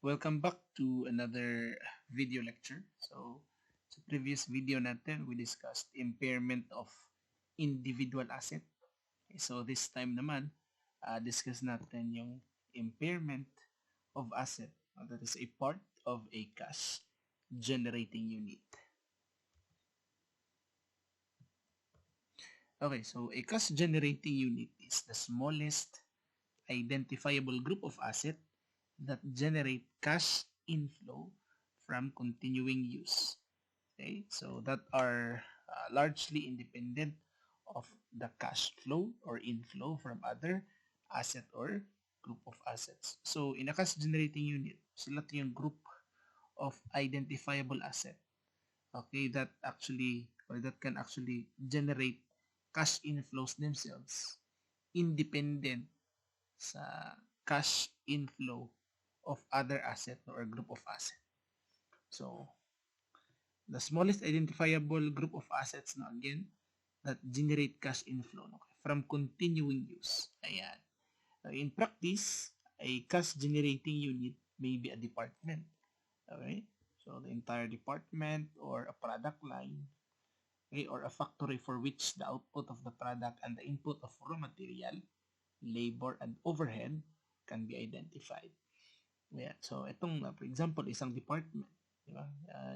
Welcome back to another video lecture. Sa previous video natin, we discussed impairment of individual asset. Okay, so this time naman, discuss natin yung impairment of asset. That is a part of a cash generating unit. Okay, so a cash generating unit is the smallest identifiable group of asset that generate cash inflow from continuing use. Okay, so that are largely independent of the cash flow or inflow from other asset or group of assets. So in a cash generating unit, sila yung group of identifiable asset, okay, that actually or that can actually generate cash inflows themselves independent sa cash inflow of other asset or group of asset. So, the smallest identifiable group of assets na again that generate cash inflow from continuing use. Ayan. In practice, a cash generating unit may be a department. Okay? So, the entire department or a product line, okay, or a factory for which the output of the product and the input of raw material, labor, and overhead can be identified. Yeah. So, itong, for example, isang department. Diba?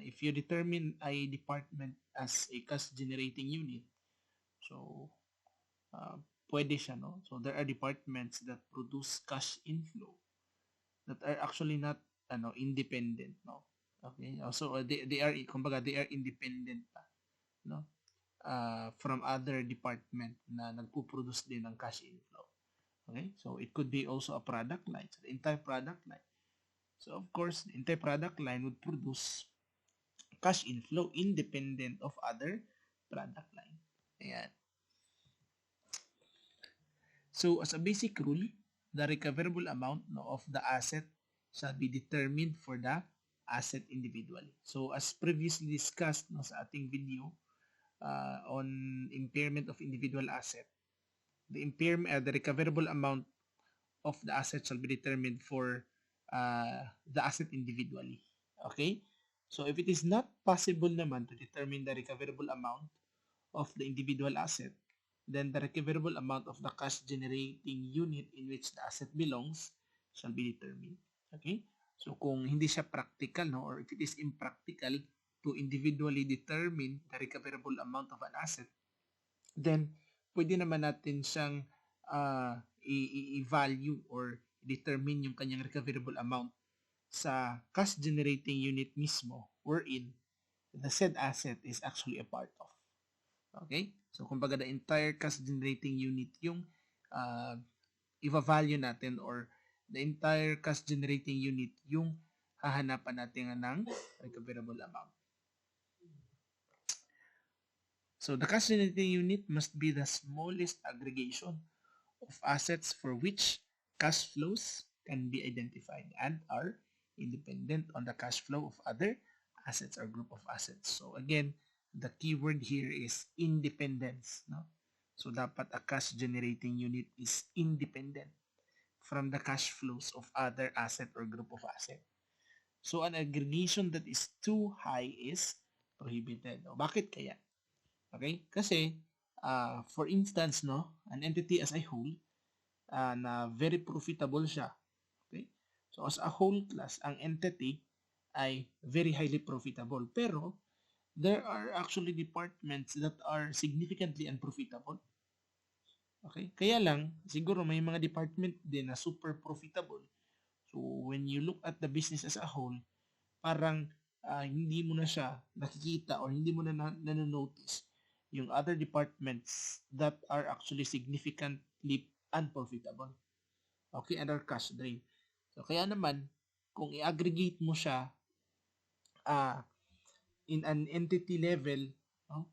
If you determine a department as a cash generating unit, so, pwede siya, no? So, there are departments that produce cash inflow that are actually not, independent, no? Okay? So, they are, kumbaga, they are independent pa, no? From other department na nagpo-produce din ng cash inflow. Okay? So, it could be also a product line. So, the entire product line. So, of course, the entire product line would produce cash inflow independent of other product line. Ayan. So, as a basic rule, the recoverable amount of the asset shall be determined for the asset individually. So, as previously discussed sa ating video on impairment of individual asset, the recoverable amount of the asset shall be determined for the asset individually. Okay? So, if it is not possible naman to determine the recoverable amount of the individual asset, then the recoverable amount of the cash generating unit in which the asset belongs shall be determined. Okay? So, kung hindi siya practical, no, or if it is impractical to individually determine the recoverable amount of an asset, then pwede naman natin siyang i-value or determine yung kanyang recoverable amount sa cash generating unit mismo wherein the said asset is actually a part of. Okay? So, kumbaga, the entire cash generating unit yung i-value natin or the entire cash generating unit yung hahanapan natin ng recoverable amount. So, the cash generating unit must be the smallest aggregation of assets for which cash flows can be identified and are independent on the cash flow of other assets or group of assets. So, again, the keyword here is independence. No? So, dapat a cash generating unit is independent from the cash flows of other asset or group of asset. So, an aggregation that is too high is prohibited. O, bakit kaya? Okay? Kasi, for instance, no, an entity as a whole, na very profitable siya. Okay? So, as a whole class, ang entity ay very highly profitable. Pero, there are actually departments that are significantly unprofitable. Okay? Kaya lang, siguro may mga department din na super profitable. So, when you look at the business as a whole, parang hindi mo na siya nakikita or hindi mo na nanonotice yung other departments that are actually significantly unprofitable. Okay? And are cash drain. So, kaya naman, kung i-aggregate mo siya in an entity level, no?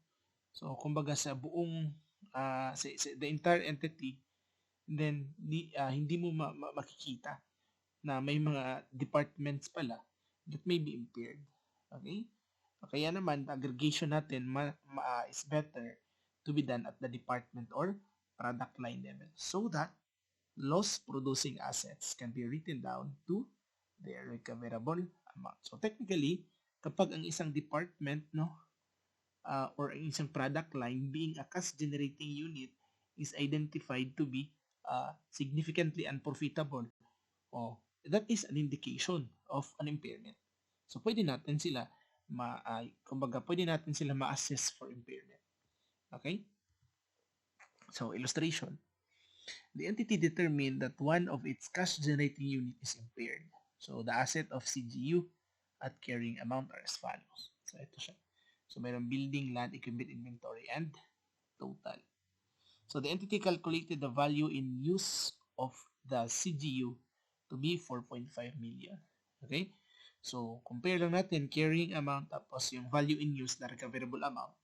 So, kumbaga sa buong, sa the entire entity, then hindi mo makikita na may mga departments pala that may be impaired. Okay? Kaya naman, the aggregation natin is better to be done at the department or product line level so that loss-producing assets can be written down to their recoverable amount. So technically, kapag ang isang department, no, or ang isang product line being a cash generating unit is identified to be significantly unprofitable, that is an indication of an impairment. So pwede natin sila kumbaga pwede natin sila ma-assess for impairment. Okay? So illustration. The entity determined that one of its cash generating unit is impaired. So the asset of CGU at carrying amount are as follows. So ito siya. So mayroong building, land, equipment, inventory, and total. So the entity calculated the value in use of the CGU to be 4.5 million. Okay? So compare lang natin carrying amount tapos yung value in use na recoverable amount.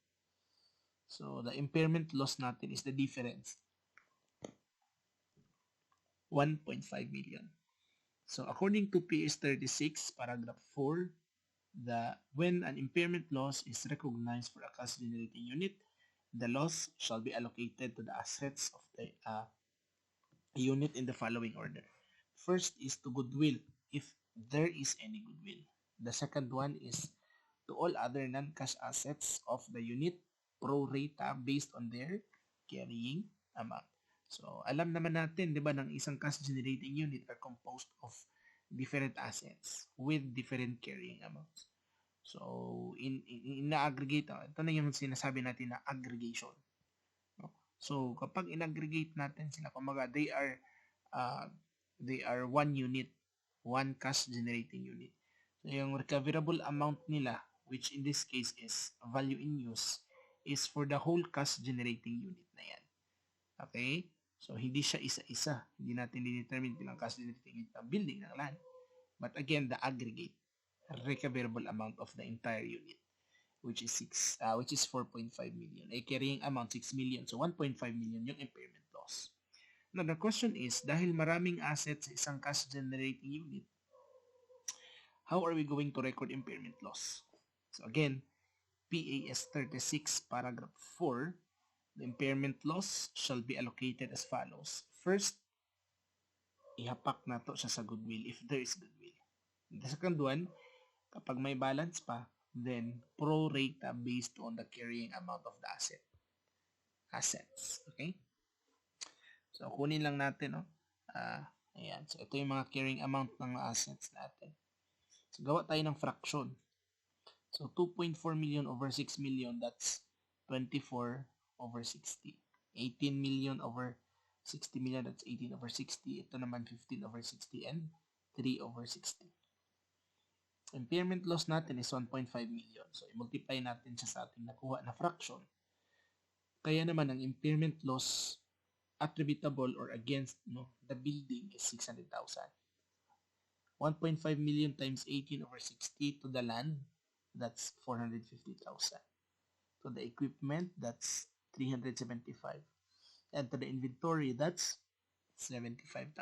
So the impairment loss natin is the difference. 1.5 million. So according to PS 36, paragraph 4, when an impairment loss is recognized for a cash generating unit, the loss shall be allocated to the assets of the unit in the following order. First is to goodwill, if there is any goodwill. The second one is to all other non-cash assets of the unit pro rata based on their carrying amount. So, alam naman natin, di ba, ng isang cash generating unit are composed of different assets with different carrying amounts. So, in-aggregate, ito na yung sinasabi natin na aggregation. No? So, kapag in-aggregate natin sila, kumaga, they are one unit, one cash generating unit. So, yung recoverable amount nila, which in this case is value in use, is for the whole cash generating unit na yan. Okay? So, hindi siya isa-isa. Hindi natin determine bilang cash generating unit ng building, ng land. But again, the aggregate recoverable amount of the entire unit, which is 4.5 million. A carrying amount 6 million. So 1.5 million yung impairment loss. Now the question is, dahil maraming assets sa isang cash generating unit, how are we going to record impairment loss? So again, PAS 36 paragraph 4, the impairment loss shall be allocated as follows. First, ihapak na to siya sa goodwill if there is goodwill. The second one, kapag may balance pa, then pro rata based on the carrying amount of the assets. Okay? So, kunin lang natin, no? Ayan. So, ito yung mga carrying amount ng assets natin. So, gawa tayo ng fraction. So, 2.4 million over 6 million, that's 24 over 60. 18 million over 60 million, that's 18 over 60. Ito naman 15 over 60 and 3 over 60. Impairment loss natin is 1.5 million. So, i-multiply natin siya sa ating nakuha na fraction. Kaya naman, ang impairment loss attributable or against the building is 600,000. 1.5 million times 18 over 60 to the land, that's 450,000. To the equipment, that's 375. And to the inventory, that's 75,000.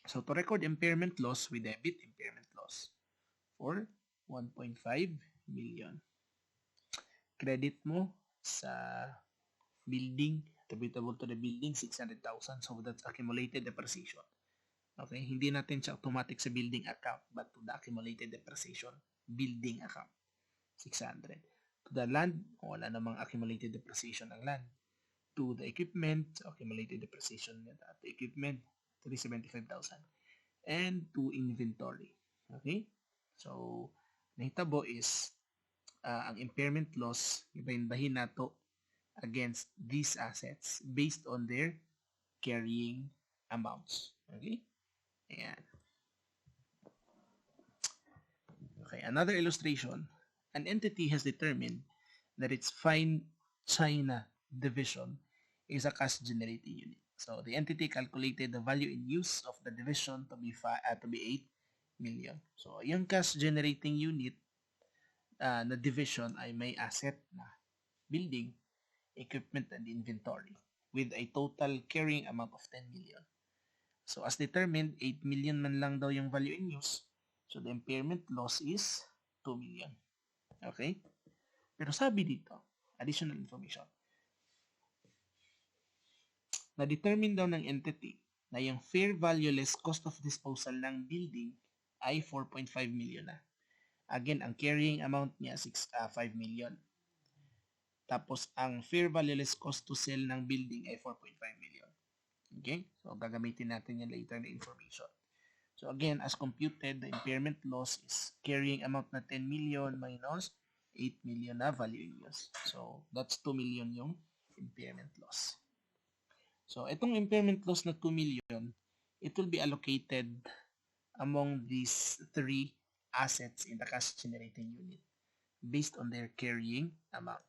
So, to record impairment loss, we debit impairment loss for 1.5 million. Credit mo sa building, attributable to the building, 600,000. So that's accumulated depreciation. Okay? Hindi natin siya automatic sa building account, but to the accumulated depreciation building account, 600. To the land, wala namang accumulated depreciation ng land. To the equipment, accumulated depreciation at the equipment, 375,000. And to inventory. Okay? So, nahitabo is ang impairment loss, ibahin-bahin nato against these assets based on their carrying amounts. Okay? Ayan. Okay, another illustration. An entity has determined that its Fine China division is a cash generating unit. So the entity calculated the value in use of the division to be 8 million. So yung cash generating unit na division ay may asset na building, equipment, and inventory with a total carrying amount of 10 million. So as determined, 8 million man lang daw yung value in use. So the impairment loss is 2 million. Okay? Pero sabi dito, additional information, na-determine daw ng entity na yung fair value less cost of disposal ng building ay 4.5 million na. Again, ang carrying amount niya 5 million. Tapos, ang fair value less cost to sell ng building ay 4.5 million. Okay? So, gagamitin natin yan later na information. So, again, as computed, the impairment loss is carrying amount na 10 million minus 8 million na value in use. So, that's 2 million yung impairment loss. So, itong impairment loss na 2 million, it will be allocated among these three assets in the cash generating unit based on their carrying amount.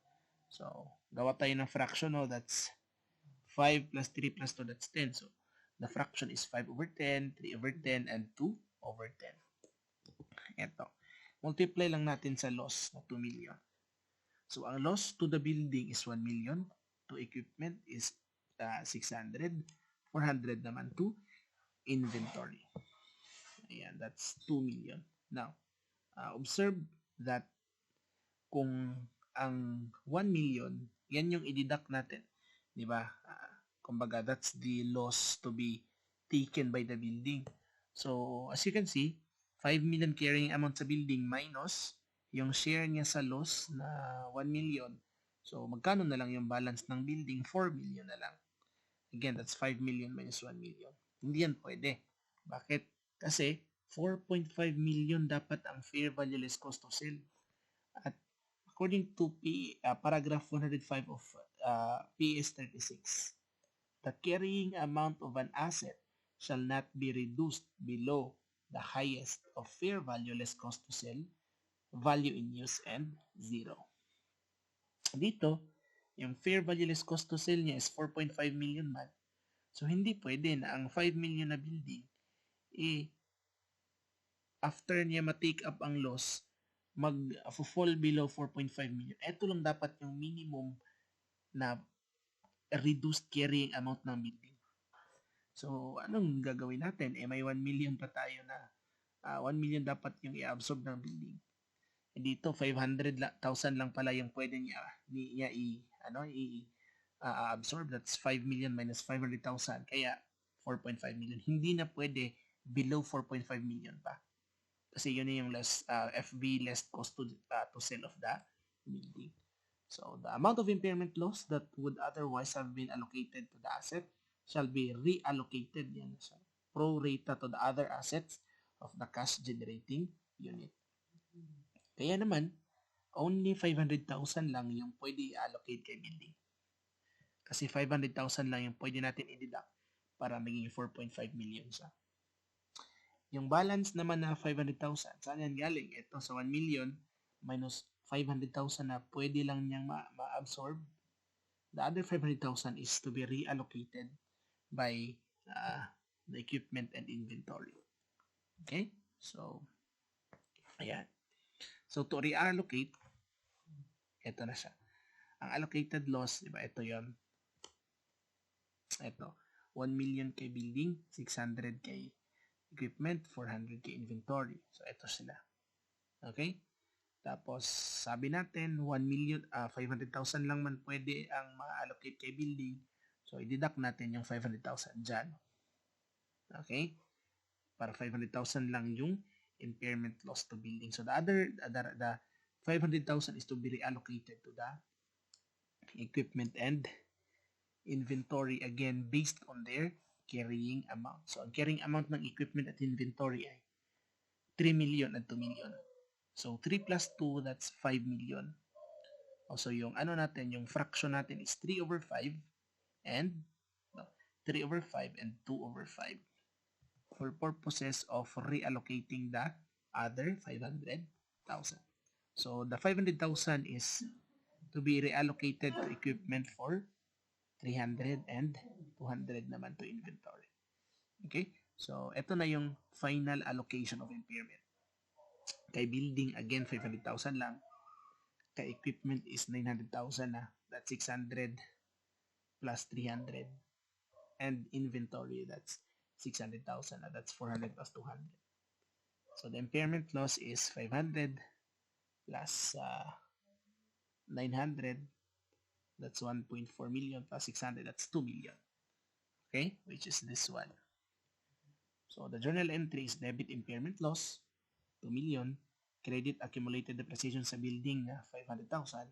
So, gawa tayo ng fraction, no? That's 5 plus 3 plus 2, that's 10. So, the fraction is 5 over 10, 3 over 10, and 2 over 10. Ito. Multiply lang natin sa loss na 2 million. So, ang loss to the building is 1 million. To equipment is 600. 400 naman to inventory. Ayan, that's 2 million. Now, observe that kung ang 1 million, yan yung i-deduct natin. Di ba? Kumbaga, that's the loss to be taken by the building. So, as you can see, 5 million carrying amount sa building minus yung share niya sa loss na 1 million. So, magkano na lang yung balance ng building? 4 million na lang. Again, that's 5 million minus 1 million. Hindi yan pwede. Bakit? Kasi 4.5 million dapat ang fair value less cost of sale. At according to paragraph 105 of PS 36, the carrying amount of an asset shall not be reduced below the highest of fair value less cost to sell, value in use, and 0. Dito, yung fair value less cost to sell niya is 4.5 million man. So, hindi pwede na ang 5 million na building, after niya ma-take up ang loss, mag-fall below 4.5 million. Ito lang dapat yung minimum na reduced carrying amount ng building. So, anong gagawin natin? May 1 million pa tayo na 1 million dapat yung i-absorb ng building. Dito 500,000 lang pala yung pwede niya i-absorb. That's 5 million minus 500,000. Kaya 4.5 million. Hindi na pwede below 4.5 million pa. Kasi yun yung less FV less cost to sell of the building. So the amount of impairment loss that would otherwise have been allocated to the asset shall be reallocated yan. So, pro rata to the other assets of the cash generating unit. Kaya naman, only 500,000 lang yung pwede i-allocate kay building. Kasi 500,000 lang yung pwede natin i-deduct para maging 4.5 million siya. Yung balance naman na 500,000, saan yan galing? Ito sa 1 million minus 500,000 na pwede lang niyang ma-absorb. The other 500,000 is to be reallocated by the equipment and inventory. Okay? So, ayan. So, to reallocate, ito na siya. Ang allocated loss, diba, ito yon. Ito, 1 million kay building, 600 kay equipment, 400 kay inventory. So, ito sila. Okay? Tapos, sabi natin, 1 million, 500,000 lang man pwede ang ma-allocate kay building. So, i-deduct natin yung 500,000 dyan. Okay? Para 500,000 lang yung impairment loss to building. So, the 500,000 is to be reallocated to the equipment and inventory again based on their carrying amount. So, ang carrying amount ng equipment at inventory ay 3 million at 2 million. So, 3 plus 2, that's 5 million. Also, yung natin, yung fraction natin is 3 over 5 and 3 over 5 and 2 over 5 for purposes of reallocating the other 500,000. So, the 500,000 is to be reallocated to equipment for 300 and 200 naman to inventory. Okay? So, ito na yung final allocation of impairment. Kay building, again, 500,000 lang. Kay equipment is 900,000 na. That's 600 plus 300. And inventory, that's 600,000 na. That's 400 plus 200. So, the impairment loss is 500 plus 900. That's 1.4 million plus 600. That's 2 million. Okay? Which is this one. So, the journal entry is debit impairment loss. 2 million, credit accumulated depreciation sa building na 500,000,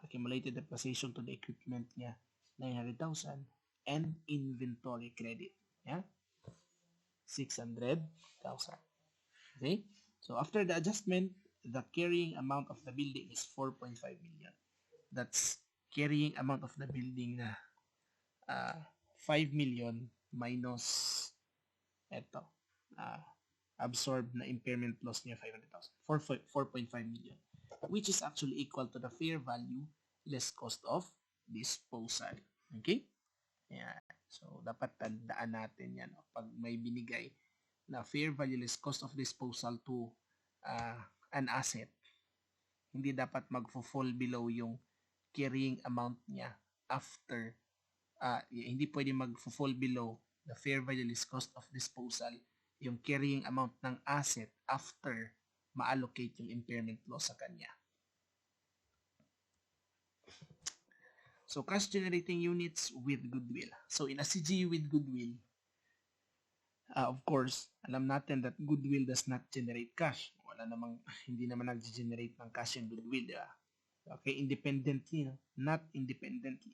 accumulated depreciation to the equipment niya 900,000, and inventory credit yeah 600,000. Okay? So after the adjustment, the carrying amount of the building is 4.5 million. That's carrying amount of the building na 5 million minus eto uh, absorbed na impairment loss niya 500,000. 4.5 million, which is actually equal to the fair value less cost of disposal. Okay? Yeah. So dapat tandaan natin yan. Pag may binigay na fair value less cost of disposal to uh, an asset, hindi dapat mag-fall below yung carrying amount niya after hindi pwede mag-fall below the fair value less cost of disposal yung carrying amount ng asset after ma-allocate yung impairment loss sa kanya. So cash generating units with goodwill. So in a CGU with goodwill, of course, alam natin that goodwill does not generate cash. Hindi naman nag-generate ng cash yung goodwill, di ba? Okay, independently, no? Not independently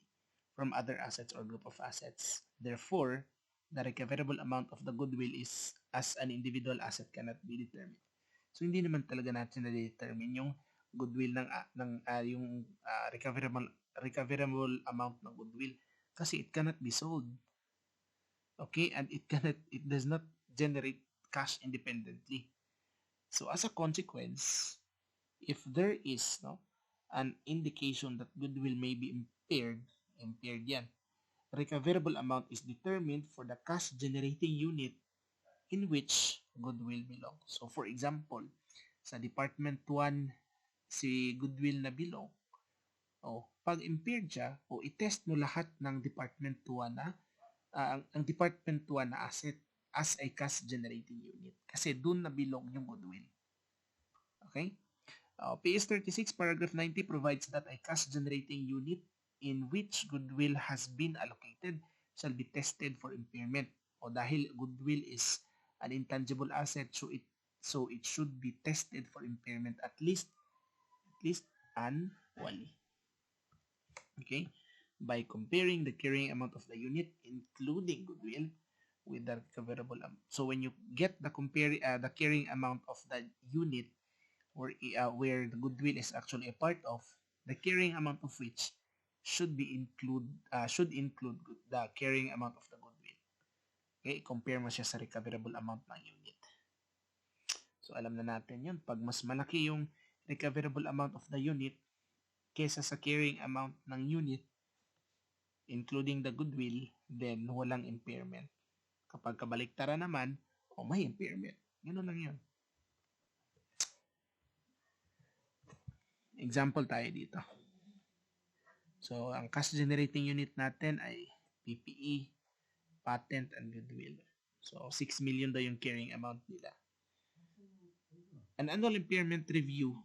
from other assets or group of assets. Therefore, the recoverable amount of the goodwill is as an individual asset cannot be determined. So hindi naman talaga natin na-determine yung goodwill yung recoverable amount ng goodwill kasi it cannot be sold. Okay, and it does not generate cash independently. So as a consequence, if there is an indication that goodwill may be impaired yan, recoverable amount is determined for the cash generating unit in which goodwill belongs. So for example, sa Department 1 si goodwill na belong, pag impaired siya, i-test mo lahat ng Department 1 na ang Department 1 na asset as a cash generating unit kasi doon na belong yung goodwill. Okay? PS 36 paragraph 90 provides that a cash generating unit in which goodwill has been allocated shall be tested for impairment. Dahil goodwill is an intangible asset, so it should be tested for impairment at least annually. Okay? By comparing the carrying amount of the unit, including goodwill, with the recoverable amount. So when you get the carrying amount of the unit, where the goodwill is actually a part of, the carrying amount of which should include the carrying amount of the goodwill. Okay, compare mo siya sa recoverable amount ng unit. So alam na natin yun. Pag mas malaki yung recoverable amount of the unit kesa sa carrying amount ng unit, including the goodwill, then walang impairment. Kapag kabaliktara naman, may impairment. Ganun lang yun. Example tayo dito. So, ang cash generating unit natin ay PPE, patent, and goodwill. So, 6 million daw yung carrying amount nila. An annual impairment review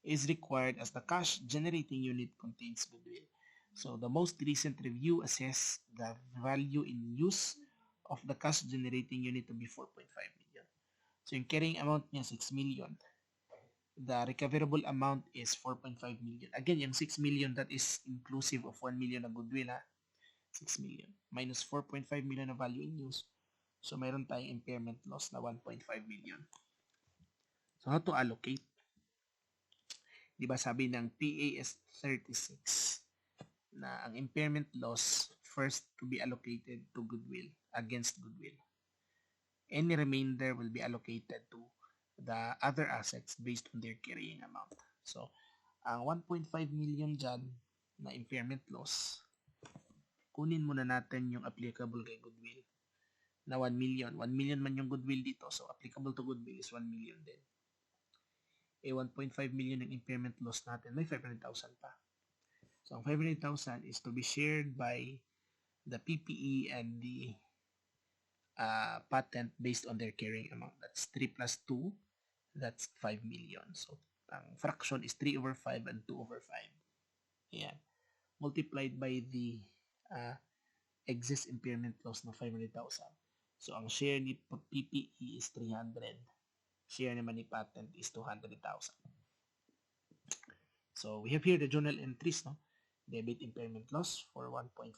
is required as the cash generating unit contains goodwill. So, the most recent review assessed the value in use of the cash generating unit to be 4.5 million. So, yung carrying amount niya 6 million. The recoverable amount is 4.5 million. Again, yung 6 million, that is inclusive of 1 million na goodwill, 6 million. Minus 4.5 million na value in use. So, mayroon tayong impairment loss na 1.5 million. So, how to allocate? Diba sabi ng PAS 36 na ang impairment loss first to be allocated to goodwill against goodwill. Any remainder will be allocated to the other assets based on their carrying amount. So, ang 1.5 million dyan na impairment loss, kunin muna natin yung applicable kay goodwill na 1 million. 1 million man yung goodwill dito, so applicable to goodwill is 1 million din. 1.5 million ng impairment loss natin, may 500,000 pa. So, ang 500,000 is to be shared by the PPE and the patent based on their carrying amount. That's 3 plus 2. That's 5 million. So, ang fraction is 3 over 5 and 2 over 5. Ayan. Multiplied by the excess impairment loss na 500,000. So, ang share ni PPE is 300. Share naman ni patent is 200,000. So we have here the journal entries, no? Debit impairment loss for 1.5,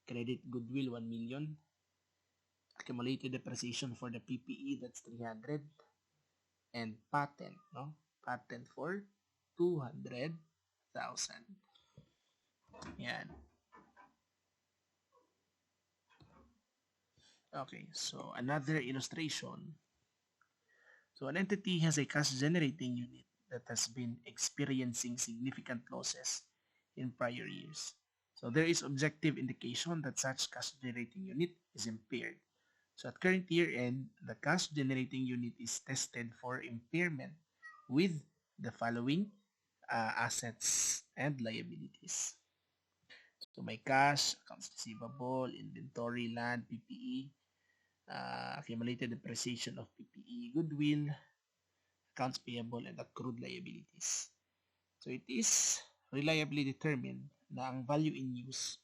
credit goodwill 1 million, accumulated depreciation for the PPE, that's 300, and patent, no? Patent for 200,000. Yan. Okay, so another illustration. So an entity has a cash generating unit that has been experiencing significant losses in prior years. So there is objective indication that such cash generating unit is impaired. So at current year end, the cash generating unit is tested for impairment with the following assets and liabilities. So may cash, accounts receivable, inventory, land, PPE, accumulated depreciation of PPE, goodwill, accounts payable, and accrued liabilities. So it is reliably determined na ang value in use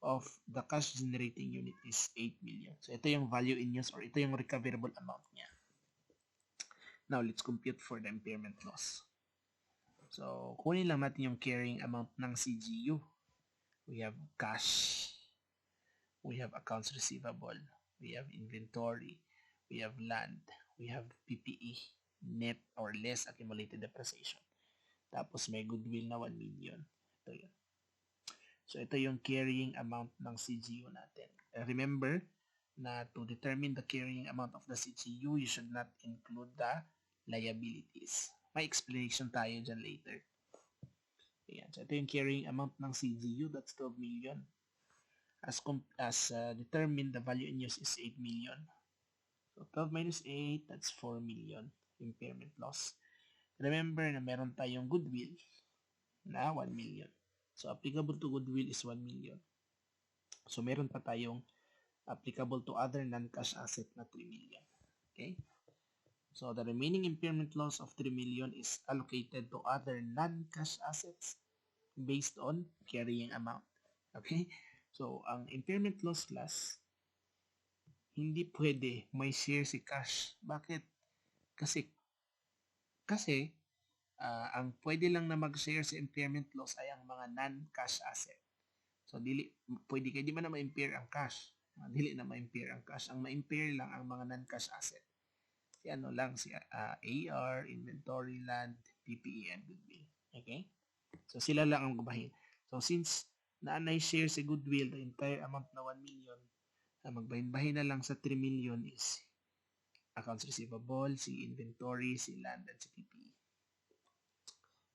of the cash generating unit is 8 million. So ito yung value in use or ito yung recoverable amount niya. Now let's compute for the impairment loss. So kunin lang natin yung carrying amount ng CGU. We have cash, we have accounts receivable, we have inventory, we have land, we have PPE, net or less accumulated depreciation. Tapos may goodwill na 1 million. Ito yun. So ito yung carrying amount ng CGU natin. Remember na to determine the carrying amount of the CGU, you should not include the liabilities. May explanation tayo dyan later. Ayan. So ito yung carrying amount ng CGU, that's 12 million. As determined, the value in use is 8 million. So 12 minus 8, that's 4 million impairment loss. Remember na meron tayong goodwill na 1 million. So applicable to goodwill is 1 million. So meron pa tayong applicable to other non-cash asset na 3 million. Okay? So the remaining impairment loss of 3 million is allocated to other non-cash assets based on carrying amount. Okay? So ang impairment loss class, hindi pwede may share si cash. Bakit? Kasi ang pwede lang na mag-share sa impairment loss ay ang mga non-cash asset. So pwede kayo di man na ma-impair ang cash. Dili na ma-impair ang cash. Ang ma-impair lang ang mga non-cash asset. Si ano lang, si AR, inventory, land, PPE, and goodwill. Okay? So sila lang ang gubahin. So since naanay share si goodwill, the entire amount na 1 million, magbahin-bahin na lang sa 3 million is accounts receivable, si inventory, si land, and si PPE.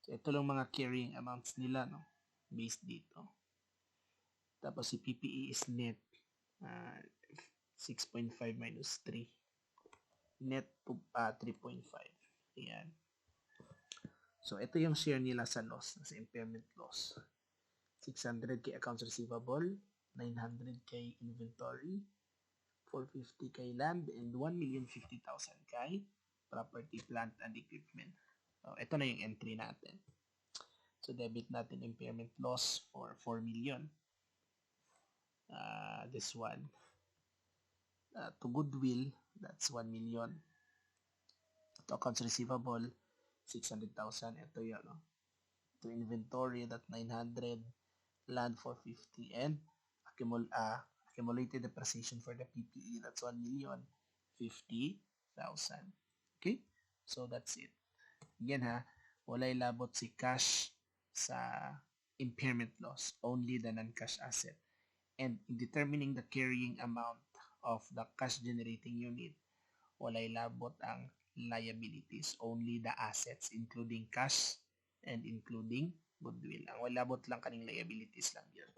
So ito lang mga carrying amounts nila, no? Based dito. Tapos si PPE is net 6.5 minus 3. Net 3.5. Ayan. So ito yung share nila sa loss, sa impairment loss. 600 kay accounts receivable, 900 kay inventory, 450 kay land, and 1,050,000 kay property, plant, and equipment. So ito na yung entry natin. So debit natin impairment loss for 4 million. This one. To goodwill, that's 1 million. To accounts receivable, 600,000. Ito yun, no? To inventory, that 900. Land, 450. And accumulated depreciation for the PPE, that's 1,050,000. Okay? So that's it. Again ha, walay labot si cash sa impairment loss, only the non-cash asset. And in determining the carrying amount of the cash generating unit, walay labot ang liabilities, only the assets including cash and including goodwill. Ang walabot lang kaning liabilities lang yun.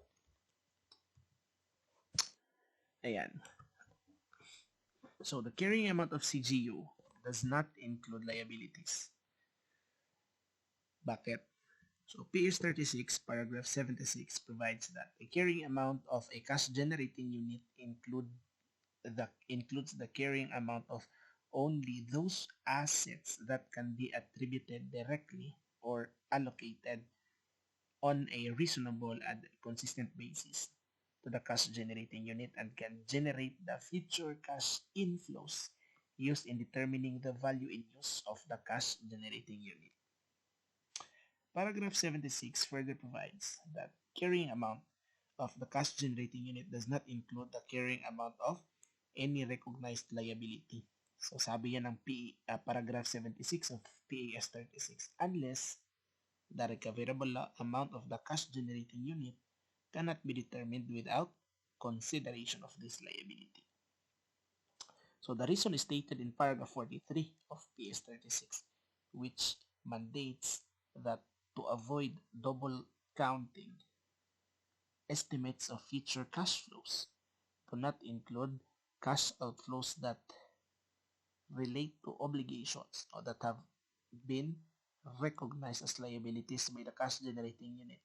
Ayan. So the carrying amount of CGU does not include liabilities. Bakit? So PS 36, paragraph 76 provides that the carrying amount of a cash generating unit includes the carrying amount of only those assets that can be attributed directly or allocated on a reasonable and consistent basis to the cash generating unit and can generate the future cash inflows used in determining the value in use of the cash generating unit. Paragraph 76 further provides that carrying amount of the cash generating unit does not include the carrying amount of any recognized liability. So sabi yan ng paragraph 76 of PAS 36, unless the recoverable amount of the cash generating unit cannot be determined without consideration of this liability. So the reason is stated in paragraph 43 of PS 36, which mandates that to avoid double counting, estimates of future cash flows do not include cash outflows that relate to obligations or that have been recognized as liabilities by the cash generating unit,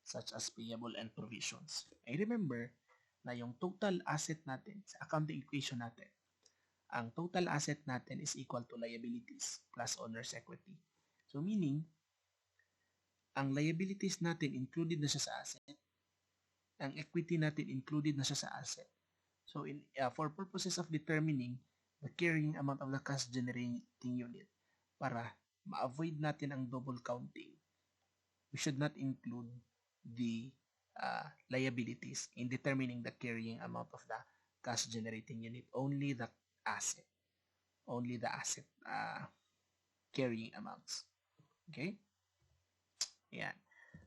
such as payable and provisions. I remember na yung total asset natin sa accounting equation natin, ang total asset natin is equal to liabilities plus owner's equity. So meaning, ang liabilities natin included na siya sa asset, ang equity natin included na siya sa asset. So for purposes of determining the carrying amount of the cash generating unit, para ma-avoid natin ang double counting, we should not include the liabilities in determining the carrying amount of the cash generating unit, only the asset. Only the asset carrying amounts. Okay? Yeah.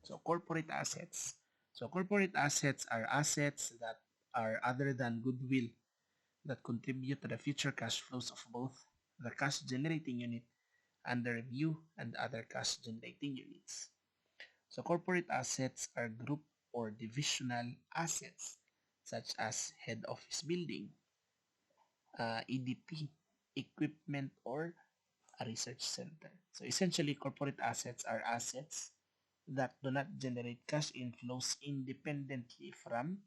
So corporate assets. So corporate assets are assets that are other than goodwill that contribute to the future cash flows of both the cash generating unit and the review and other cash generating units. So corporate assets are group or divisional assets such as head office building, EDP, equipment, or a research center. So essentially, corporate assets are assets that do not generate cash inflows independently from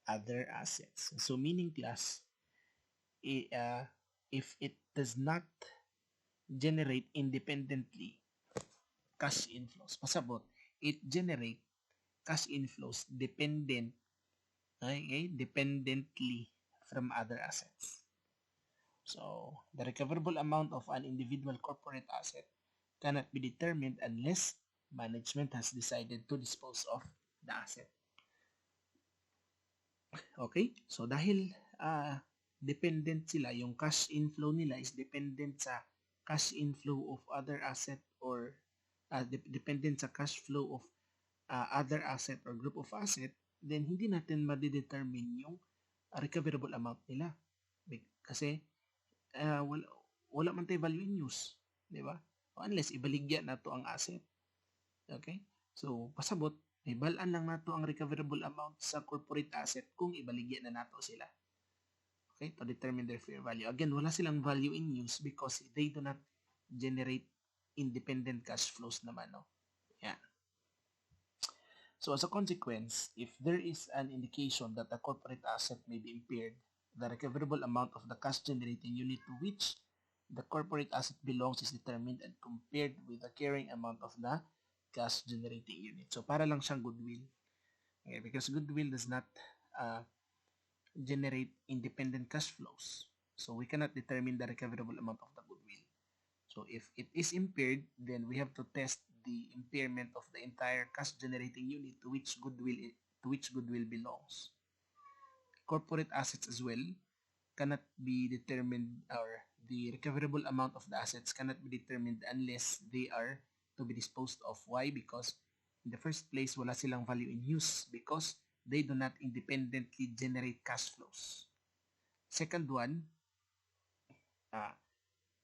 other assets. So meaning class, if it does not generate independently cash inflows, pasabot, it generate cash inflows dependently from other assets. So the recoverable amount of an individual corporate asset cannot be determined unless management has decided to dispose of the asset. Okay? So dahil dependent sila, yung cash inflow nila is dependent sa cash inflow of other asset or dependent sa cash flow of other asset or group of asset, then hindi natin ma-determine yung recoverable amount nila. Kasi wala man tayo value in use, di ba? Unless ibaligya na to ang asset. Okay? So, pasabot, ibalaan lang nato ang recoverable amount sa corporate asset kung ibaligya na nato sila. Okay? To determine their fair value. Again, wala silang value in use because they do not generate independent cash flows naman, no? Yeah. So, as a consequence, if there is an indication that a corporate asset may be impaired, the recoverable amount of the cash generating unit to which the corporate asset belongs is determined and compared with the carrying amount of the cash generating unit. So para lang siyang goodwill. Okay, because goodwill does not generate independent cash flows. So we cannot determine the recoverable amount of the goodwill. So if it is impaired, then we have to test the impairment of the entire cash generating unit to which goodwill belongs. Corporate assets as well cannot be determined, or the recoverable amount of the assets cannot be determined unless they are to be disposed of. Why? Because in the first place, wala silang value in use because they do not independently generate cash flows. Second one,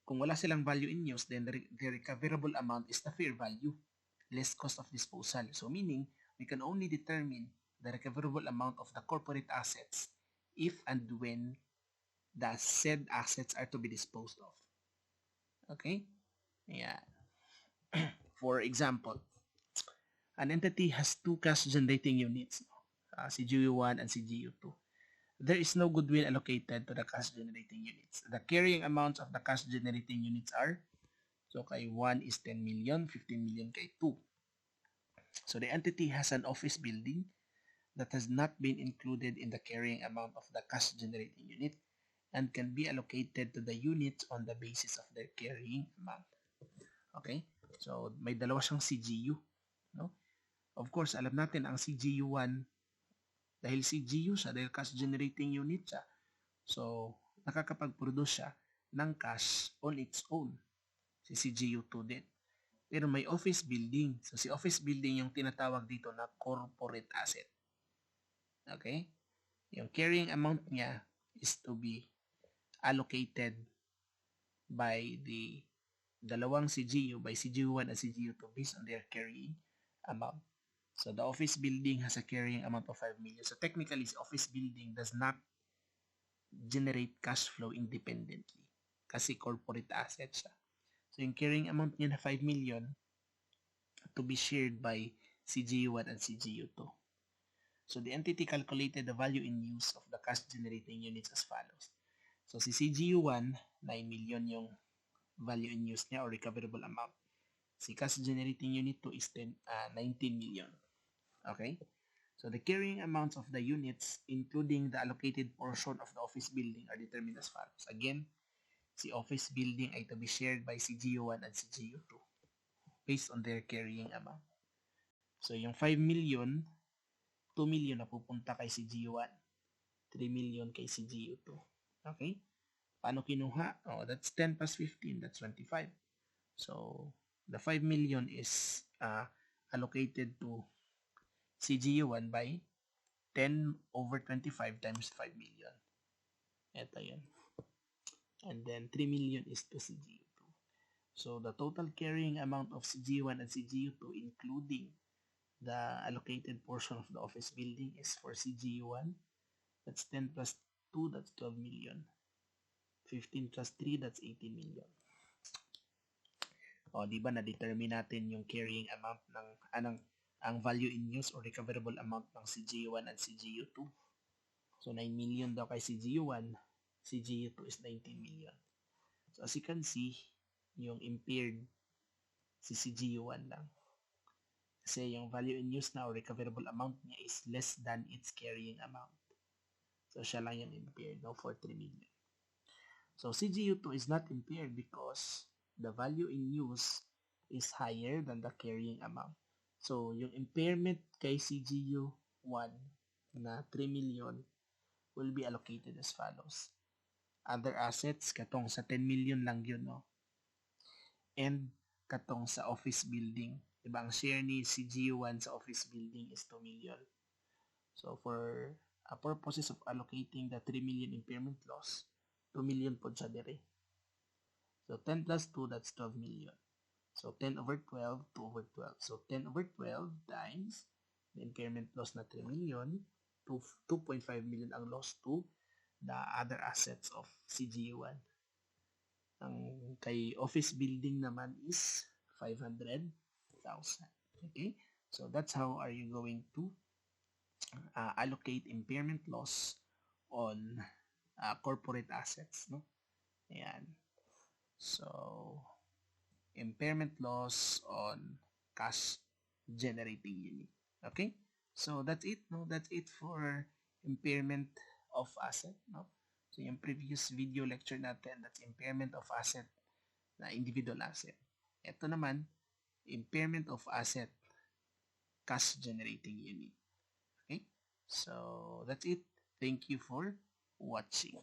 kung wala silang value in use, then the recoverable amount is the fair value less cost of disposal. So meaning, we can only determine the recoverable amount of the corporate assets if and when the said assets are to be disposed of. Okay? Yeah. For example, an entity has two cash generating units, CGU1 and CGU2. There is no goodwill allocated to the cash generating units. The carrying amounts of the cash generating units are, so kay 1 is 10 million, 15 million kay 2. So the entity has an office building that has not been included in the carrying amount of the cash generating unit, and can be allocated to the units on the basis of their carrying amount. Okay? So, may dalawa siyang CGU. No? Of course, alam natin ang CGU1, dahil CGU siya, dahil cash generating unit siya, so, nakakapag-produce siya ng cash on its own. Si CGU2 din. Pero may office building. So, si office building yung tinatawag dito na corporate asset. Okay? Yung carrying amount niya is to be allocated by the dalawang CGU, by CGU1 and CGU2 based on their carrying amount. So, the office building has a carrying amount of 5 million. So, technically, the office building does not generate cash flow independently kasi corporate asset siya. So, yung carrying amount niya na 5 million to be shared by CGU1 and CGU2. So, the entity calculated the value in use of the cash generating units as follows. So, si CGU1, 9 million yung value in use niya or recoverable amount. Si cash generating unit 2 is 19 million. Okay? So, the carrying amounts of the units, including the allocated portion of the office building, are determined as follows. Again, si office building ay to be shared by CGU1 and CGU2 based on their carrying amount. So, yung 5 million, 2 million na pupunta kay CGU1, 3 million kay CGU2. Okay? Paano kinuha? Oh, that's 10 plus 15, that's 25. So, the 5 million is allocated to CGU1 by 10 over 25 times 5 million. Ito yun. And then 3 million is to CGU2. So the total carrying amount of CGU1 and CGU2, including the allocated portion of the office building, is for CGU1, that's 10 plus 2, that's 12 million. 15 plus 3, that's 18 million. O, di ba na-determine natin yung carrying amount ng ang value in use or recoverable amount ng CGU1 and CGU2. So, 9 million daw kay CGU1, CGU2 is 19 million. So, as you can see, yung impaired si CGU1 lang. Kasi yung value in use na or recoverable amount niya is less than its carrying amount. So, siya lang yung impaired, no, for 3 million. So, CGU2 is not impaired because the value in use is higher than the carrying amount. So, yung impairment kay CGU1 na 3 million will be allocated as follows. Other assets, katong sa 10 million lang yun, no? And katong sa office building. Diba, ang share ni CGU1 sa office building is 2 million. So, for purposes of allocating the 3 million impairment loss, 2 million po siya dire. So, 10 plus 2, that's 12 million. So, 10 over 12, 2 over 12. So, 10 over 12 times the impairment loss na 3 million, 2.5 million ang loss to the other assets of CGU1. Ang kay office building naman is 500,000. Okay? So, that's how are you going to allocate impairment loss on corporate assets. No? Ayan. So, impairment loss on cash generating unit. Okay? So, that's it. No? That's it for impairment of asset. No? So, yung previous video lecture natin, that's impairment of asset na individual asset. Ito naman, impairment of asset cash generating unit. Okay? So, that's it. Thank you for watching.